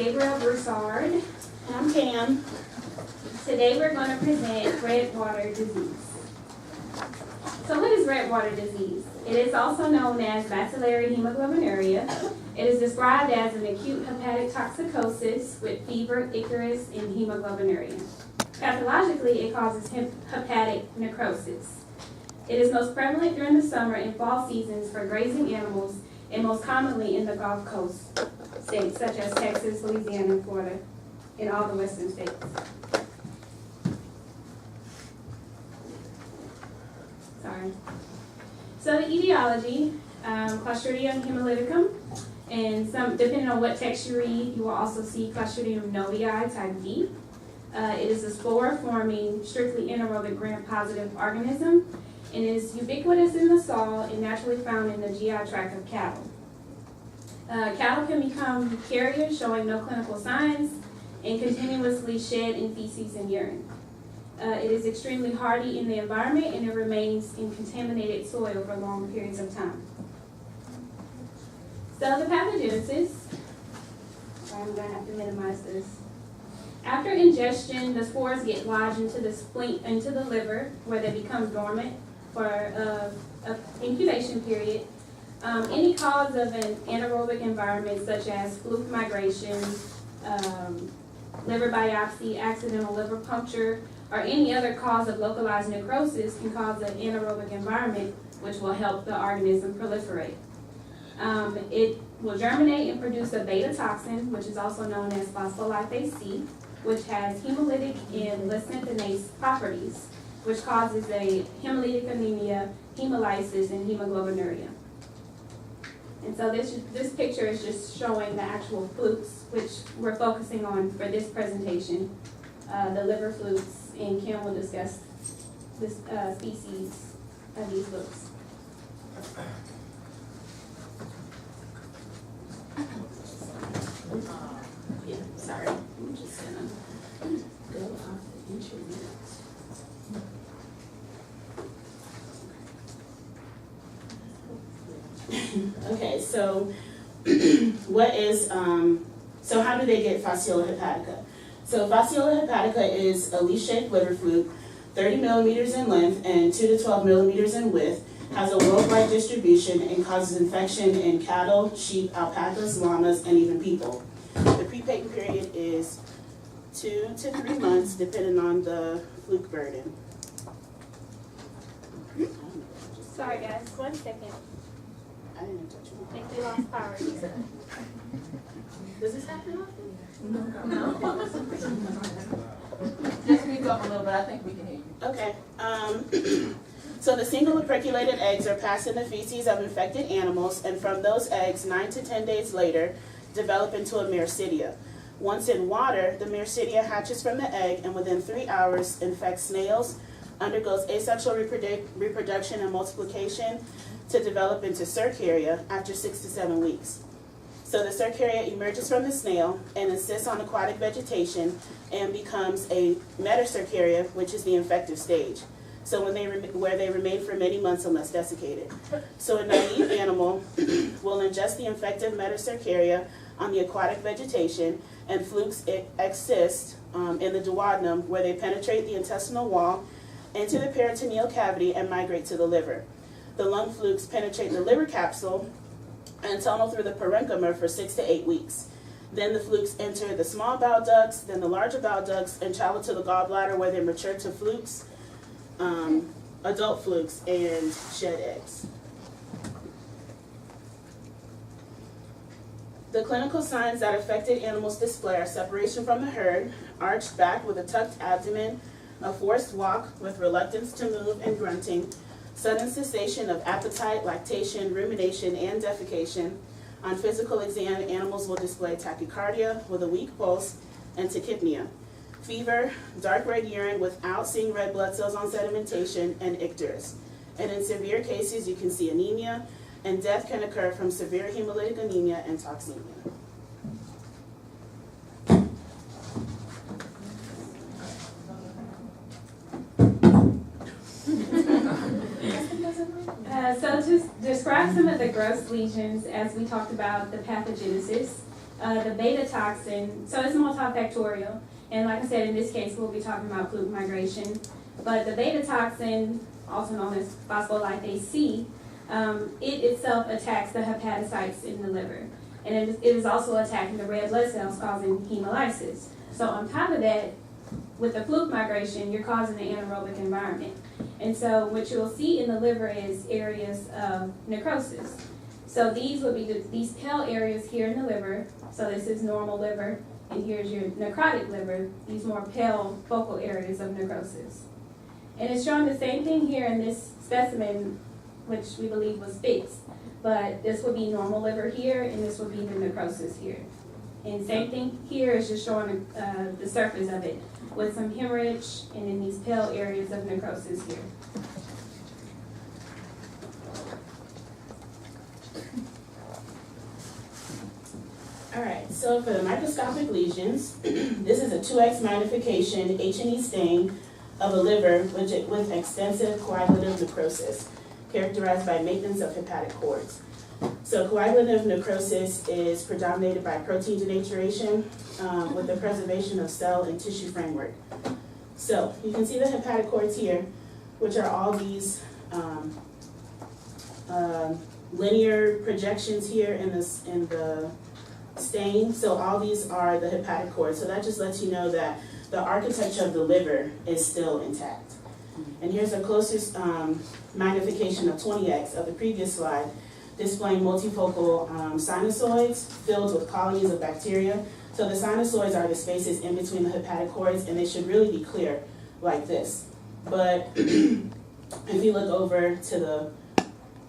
Gabrielle Broussard. And I'm Pam. Today we're going to present red water disease. So what is red water disease? It is also known as bacillary hemoglobinuria. It is described as an acute hepatic toxicosis with fever, ichorus, and hemoglobinuria. Pathologically, it causes hepatic necrosis. It is most prevalent during the summer and fall seasons for grazing animals, and most commonly in the Gulf Coast states such as Texas, Louisiana, and Florida, and all the western states. Sorry. So the etiology, Clostridium hemolyticum, and depending on what text you read, you will also see Clostridium novii type V. It is a spore-forming, strictly anaerobic gram-positive organism, and is ubiquitous in the soil and naturally found in the GI tract of cattle. Cattle can become carriers showing no clinical signs and continuously shed in feces and urine. It is extremely hardy in the environment, and it remains in contaminated soil for long periods of time. So the pathogenesis, I'm going to have to minimize this. After ingestion, the spores get lodged into the liver, where they become dormant for an incubation period. Any cause of an anaerobic environment, such as fluke migration, liver biopsy, accidental liver puncture, or any other cause of localized necrosis can cause an anaerobic environment, which will help the organism proliferate. It will germinate and produce a beta toxin, which is also known as phospholipase C, which has hemolytic and lysanthinase properties, which causes a hemolytic anemia, hemolysis, and hemoglobinuria. And so this picture is just showing the actual flukes, which we're focusing on for this presentation, the liver flukes, and Kim will discuss this species of these flukes. Yeah, sorry, I'm just gonna go off the internet. Okay, so so how do they get fasciola hepatica? So fasciola hepatica is a leaf-shaped liver fluke, 30 millimeters in length and 2 to 12 millimeters in width, has a worldwide distribution, and causes infection in cattle, sheep, alpacas, llamas, and even people. The prepatent period is 2 to 3 months, depending on the fluke burden. Sorry guys, 1 second. I didn't touch it. I think we lost power. Does this happen often? No. Just speak up a little bit, I think we can hear you. Okay. So the single operculated eggs are passed in the feces of infected animals, and from those eggs, 9 to 10 days later, develop into a myrcidia. Once in water, the myrcidia hatches from the egg, and within 3 hours infects snails, undergoes asexual reproduction and multiplication to develop into cercaria after 6 to 7 weeks. So the cercaria emerges from the snail and insists on aquatic vegetation and becomes a metacercaria, which is the infective stage. So where they remain for many months unless desiccated. So a naive animal will ingest the infective metacercaria on the aquatic vegetation, and flukes exist in the duodenum, where they penetrate the intestinal wall into the peritoneal cavity and migrate to the liver. The lung flukes penetrate the liver capsule and tunnel through the parenchyma for 6 to 8 weeks. Then the flukes enter the small bile ducts, then the larger bile ducts, and travel to the gallbladder, where they mature to flukes, adult flukes, and shed eggs. The clinical signs that affected animals display are separation from the herd, arched back with a tucked abdomen, a forced walk with reluctance to move and grunting, sudden cessation of appetite, lactation, rumination, and defecation. On physical exam, animals will display tachycardia with a weak pulse and tachypnea, fever, dark red urine without seeing red blood cells on sedimentation, and icterus. And in severe cases, you can see anemia, and death can occur from severe hemolytic anemia and toxemia. So to describe some of the gross lesions, as we talked about the pathogenesis, The beta toxin, so it's multifactorial. And like I said, in this case, we'll be talking about fluke migration. But the beta toxin, also known as phospholipase C, it itself attacks the hepatocytes in the liver. And it is also attacking the red blood cells, causing hemolysis. So on top of that, with the fluke migration, you're causing the anaerobic environment. And so what you'll see in the liver is areas of necrosis. So these would be these pale areas here in the liver. So this is normal liver, and here's your necrotic liver, these more pale focal areas of necrosis. And it's showing the same thing here in this specimen, which we believe was fixed. But this would be normal liver here, and this would be the necrosis here. And same thing here is just showing the surface of it with some hemorrhage and then these pale areas of necrosis here. All right, so for the microscopic lesions, this is a 2x magnification H&E stain of a liver with extensive coagulative necrosis, characterized by maintenance of hepatic cords. So coagulative necrosis is predominated by protein denaturation with the preservation of cell and tissue framework. So you can see the hepatic cords here, which are all these linear projections here in the stain. So all these are the hepatic cords. So that just lets you know that the architecture of the liver is still intact. And here's a closest magnification of 20x of the previous slide, displaying multifocal sinusoids filled with colonies of bacteria. So the sinusoids are the spaces in between the hepatic cords, and they should really be clear like this. But if you look over to the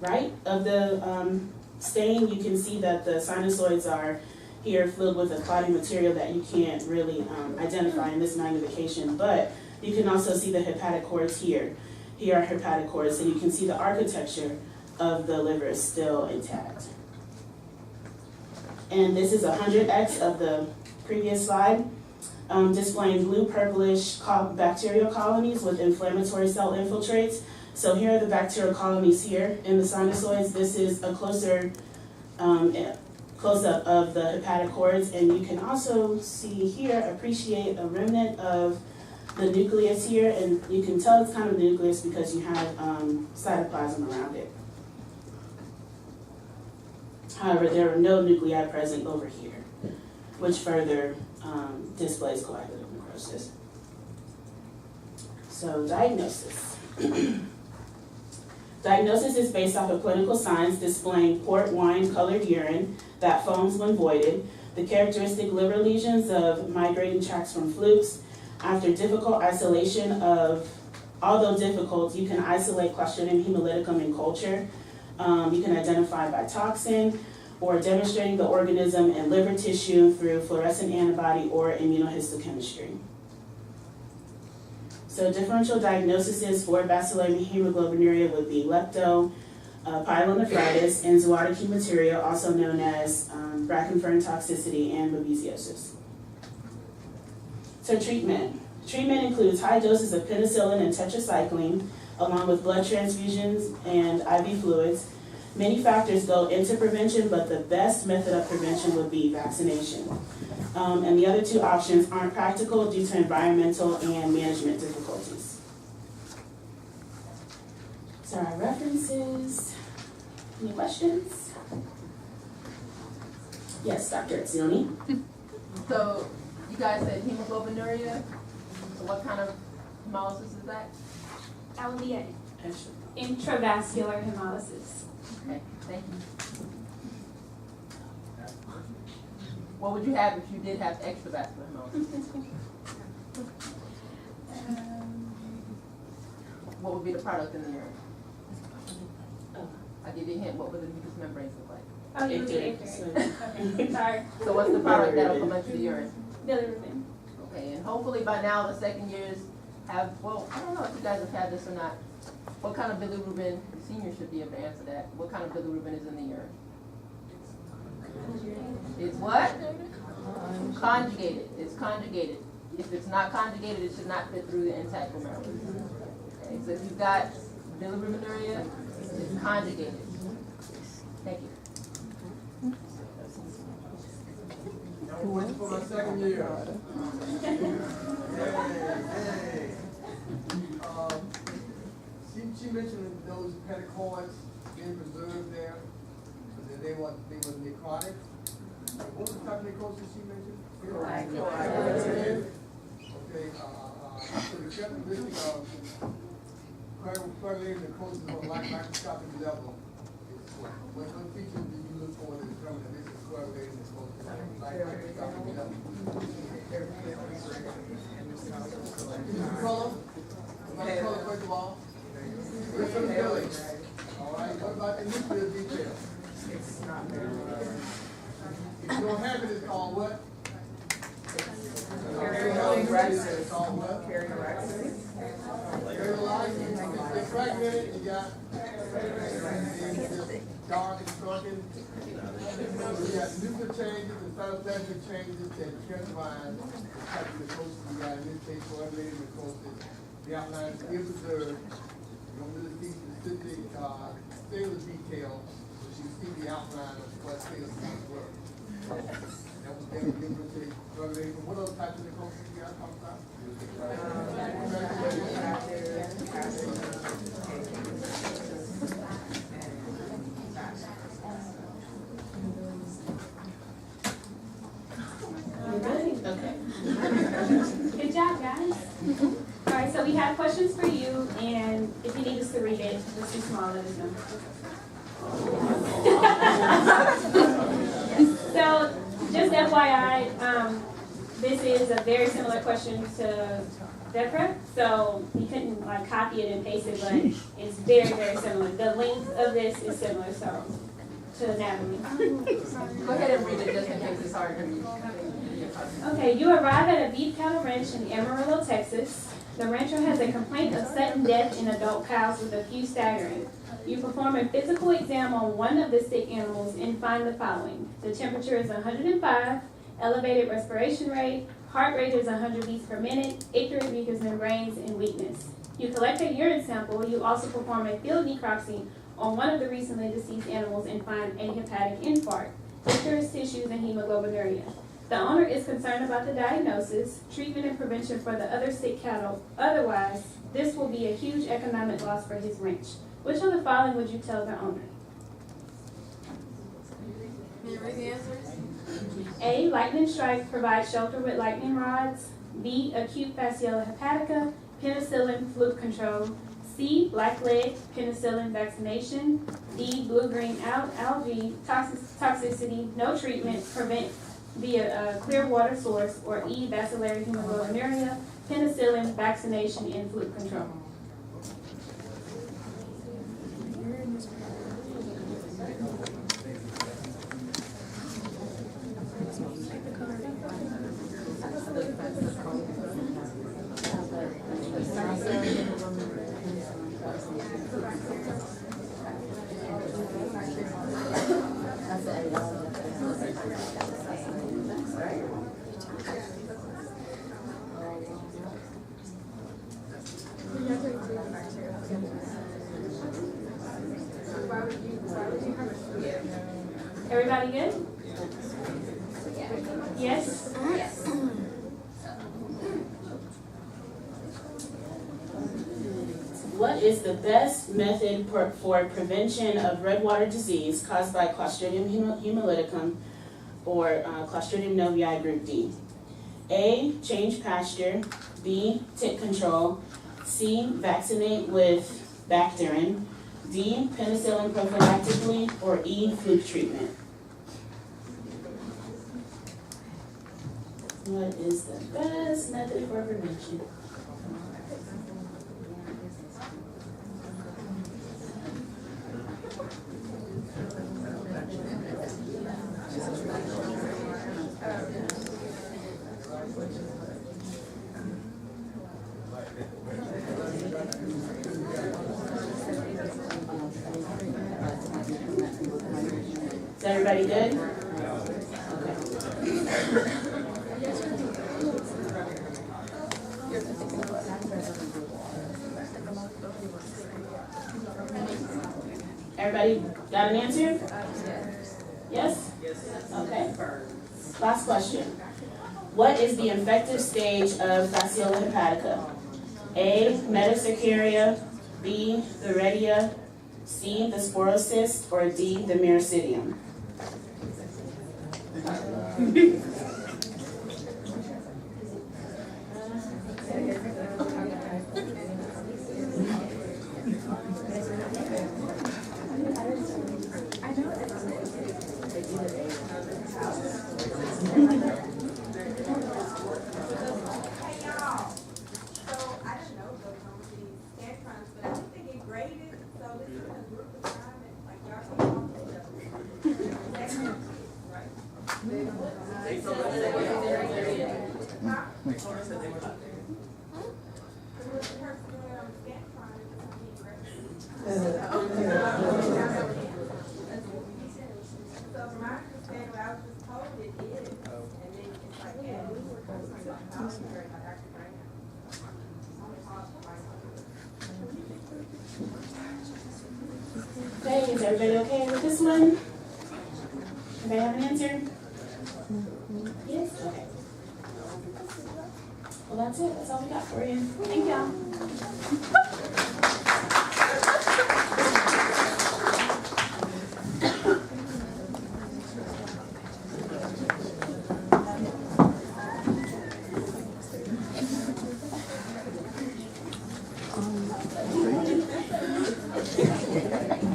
right of the stain, you can see that the sinusoids are here filled with a clotting material that you can't really identify in this magnification. But you can also see the hepatic cords here. Here are hepatic cords, and you can see the architecture of the liver is still intact. And this is 100x of the previous slide, displaying blue purplish bacterial colonies with inflammatory cell infiltrates. So here are the bacterial colonies here in the sinusoids. This is a closer close-up of the hepatic cords, and you can also see here, appreciate a remnant of the nucleus here, and you can tell it's kind of the nucleus because you have cytoplasm around it. However, there are no nuclei present over here, which further displays coagulative necrosis. So diagnosis. Diagnosis is based off of clinical signs displaying port wine colored urine that foams when voided, the characteristic liver lesions of migrating tracts from flukes. After difficult isolation of, although difficult, you can isolate Clostridium hemolyticum in culture. You can identify by toxin or demonstrating the organism in liver tissue through fluorescent antibody or immunohistochemistry. So differential diagnoses for bacillary hemoglobinuria would be pyelonephritis and zootic hematuria, also known as Brackenfern toxicity and babesiosis. So treatment. Treatment includes high doses of penicillin and tetracycline, along with blood transfusions and IV fluids. Many factors go into prevention, but the best method of prevention would be vaccination. And the other two options aren't practical due to environmental and management difficulties. So our references. Any questions? Yes, Dr. Etzioni. So you guys said hemoglobinuria. So what kind of hemolysis is that? That would be an intravascular hemolysis. Okay, thank you. What would you have if you did have extravascular hemolysis? What would be the product in the urine? I give you a hint. What would the mucous membranes look like? Oh, you would be ignorant. Okay, sorry. So what's the product that'll come into the urine? Bilirubin. Okay, and hopefully by now the second years have, well, I don't know if you guys have had this or not. What kind of bilirubin, seniors should be able to answer that. What kind of bilirubin is in the urine? It's what? Conjugated. It's conjugated. If it's not conjugated, it should not fit through the intact glomerulus. Okay, so if you've got bilirubinuria, it's conjugated. Thank you. For my second year. Hey. She mentioned those pedicords being preserved there, that they were necrotic. What was the type of necrosis she mentioned? Okay, so the characteristic of coagulated necrosis on a microscopic level is what features do you look for to determine that this is coagulated necrosis on a microscopic level? Is it color? What about color, first of all? What's the color? All right, what about the nuclear detail? If you don't have it, it's called what? It's called what? Carriolized. It's fragmented, you got dark and shrunken. You got nuclear changes and cytoplasmic changes that characterize the type of necrosis you got. In this case, coagulated necrosis. The outline is still preserved. You don't really see specific cellular detail, but you see the outline of what cells were. That was then given to coagulated. What other types of necrosis you guys talk about? Okay. Good job, guys. All right, so we have questions for you, and if you need us to read it, it's too small, let us know. So, just FYI, this is a very similar question to DEPRA, so you couldn't like copy it and paste it, but it's very, very similar. The length of this is similar, so to Natalie. Go ahead and read it just in case it's hard to read. Okay, you arrive at a beef cattle ranch in Amarillo, Texas. The rancher has a complaint of sudden death in adult cows with a few staggering. You perform a physical exam on one of the sick animals and find the following. The temperature is 105, elevated respiration rate, heart rate is 100 beats per minute, aqueous mucous membranes, and weakness. You collect a urine sample. You also perform a field necropsy on one of the recently deceased animals and find a hepatic infarct, aqueous tissues, and hemoglobinuria. The owner is concerned about the diagnosis, treatment, and prevention for the other sick cattle. Otherwise, this will be a huge economic loss for his ranch. Which of the following would you tell the owner? Can you read the answers? A. Lightning strike provides shelter with lightning rods. B. Acute fasciitis hepatica, penicillin fluke control. C. Blackleg, penicillin vaccination. D. Blue-green algae toxicity, no treatment, prevent via clear water source. Or E. Bacillary hemoglobinuria, penicillin vaccination, and fluke control. Everybody good? Yes? Yes. What is the best method for prevention of red water disease caused by Clostridium hemolyticum or Clostridium novyi group D? A. Change pasture. B. Tick control. C. Vaccinate with Bacterin. D. Penicillin prophylactically. Or E. Fluke treatment. What is the best method for prevention? Is everybody good? Okay. Everybody got an answer? Yes? Yes. Okay. Last question. What is the infective stage of Fasciola hepatica? A, metacercaria, B, the redia, C, the sporocyst, or D, the myristidium? Okay, is everybody okay with this one? Everybody have an answer? Yes? Okay. Well, that's it. That's all we got for you. Thank y'all.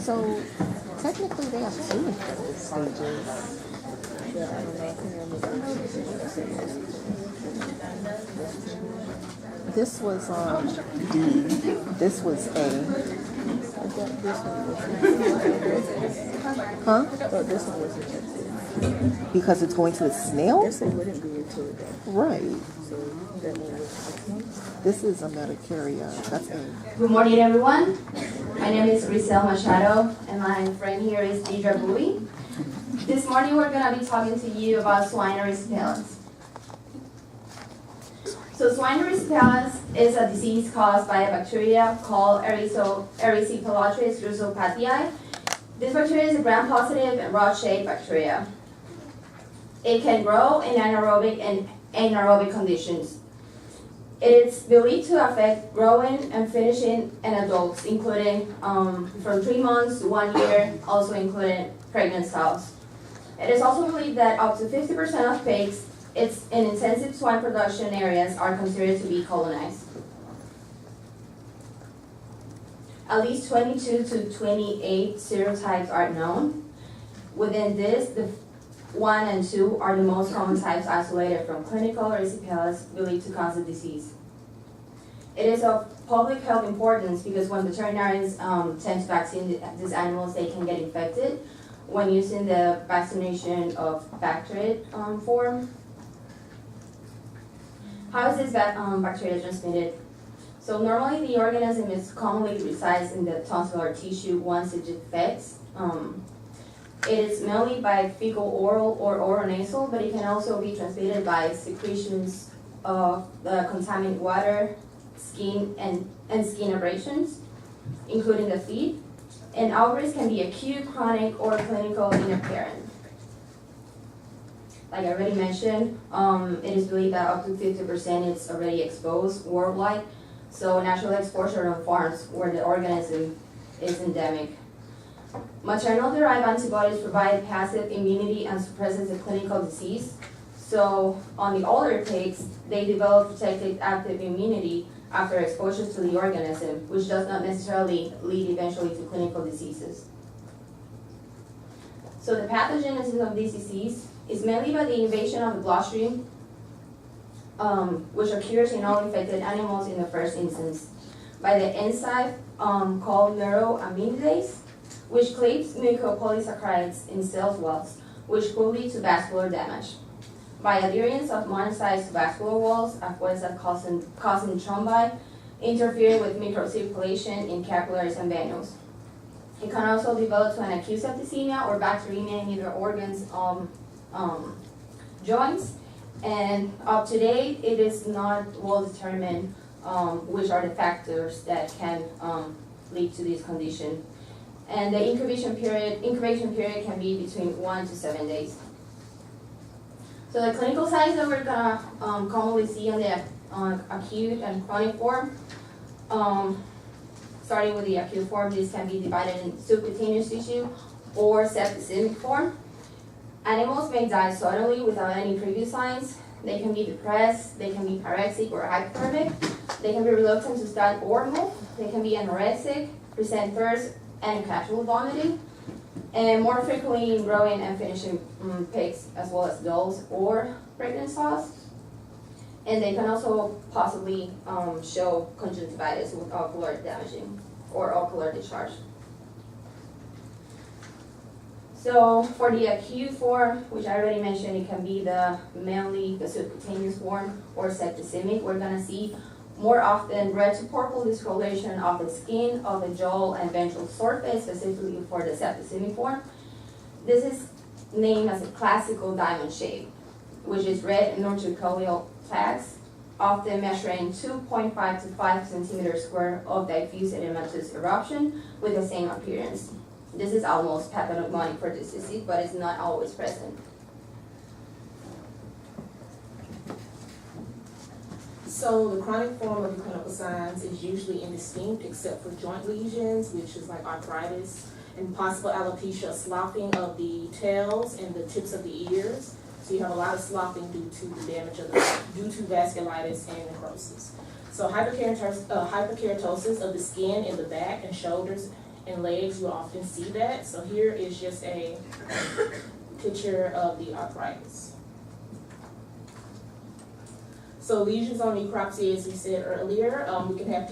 So technically they have two infected stages. Yeah, I don't know if you remember. This was D. This was A. I thought this one was. Huh? I thought this one was infected. Because it's going to the snail? Yes, it wouldn't be until it died. Right. So that one was This is a metacarya. That's A. Good morning, everyone. My name is Grisel Machado, and my friend here is Deidre Bowie. This morning, we're going to be talking to you about swine erysipelas. So swine erysipelas is a disease caused by a bacteria called Erysipelatris russophatii. This bacteria is a gram-positive and rod-shaped bacteria. It can grow in anaerobic and anaerobic conditions. It is believed to affect growing and finishing in adults, including from 3 months to 1 year, also including pregnant sows. It is also believed that up to 50% of pigs in intensive swine production areas are considered to be colonized. At least 22 to 28 serotypes are known. Within this, the 1 and 2 are the most common types isolated from clinical erysipelas believed to cause the disease. It is of public health importance because when veterinarians tend to vaccine these animals, they can get infected when using the vaccination of bacteria form. How is this bacteria transmitted? So normally the organism is commonly resides in the tonsillar tissue once it infects. It is mainly by fecal oral or oronasal, but it can also be transmitted by secretions of the contaminated water, skin, and skin abrasions, including the feet. And outbreaks can be acute, chronic, or clinical in appearance. Like I already mentioned, it is believed that up to 50% is already exposed worldwide. So natural exposure on farms where the organism is endemic. Maternal-derived antibodies provide passive immunity and suppresses the clinical disease. So on the older pigs, they develop protected active immunity after exposure to the organism, which does not necessarily lead eventually to clinical diseases. So the pathogenesis of this disease is mainly by the invasion of the bloodstream, which occurs in all infected animals in the first instance, by the enzyme called neuroaminidase, which cleaves mucopolysaccharides in cell walls, which could lead to vascular damage. By adherence of monocytes to vascular walls, as well as causing thrombi, interfering with microcirculation in capillaries and venules. It can also develop to an acute septicemia or bacteremia in either organs, joints, and up to date, it is not well determined which are the factors that can lead to this condition. And the incubation period can be between 1 to 7 days. So the clinical signs that we're gonna commonly see on the acute and chronic form, starting with the acute form, this can be divided in subcutaneous tissue or septicemic form. Animals may die suddenly without any previous signs. They can be depressed, they can be parexic or hypothermic, they can be reluctant to stand or move, they can be anorexic, present thirst and casual vomiting, and more frequently in growing and finishing pigs as well as does or pregnant sows. And they can also possibly show conjunctivitis with ocular damaging or ocular discharge. So for the acute form, which I already mentioned, it can be mainly the subcutaneous form or septicemic. We're gonna see more often red to purple discoloration of the skin, of the jaw and ventral surface, specifically for the septicemic form. This is named as a classical diamond shape, which is red notochondrial plaques, often measuring 2.5 to 5 centimeters square of diffuse edematous eruption with the same appearance. This is almost pathognomonic for this disease, but it's not always present. So the chronic form of the clinical signs is usually indistinct except for joint lesions, which is like arthritis, and possible alopecia, sloughing of the tails and the tips of the ears. So you have a lot of sloughing due to the damage of due to vasculitis and necrosis. So hyperkeratosis of the skin in the back and shoulders and legs, you often see that. So here is just a picture of the arthritis. So lesions on necropsy, as we said earlier, we can have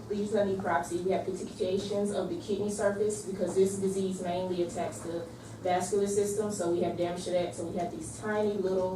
lesions on necropsy. We have petechiations of the kidney surface because this disease mainly attacks the vascular system. So we have damage to that. So we have these tiny little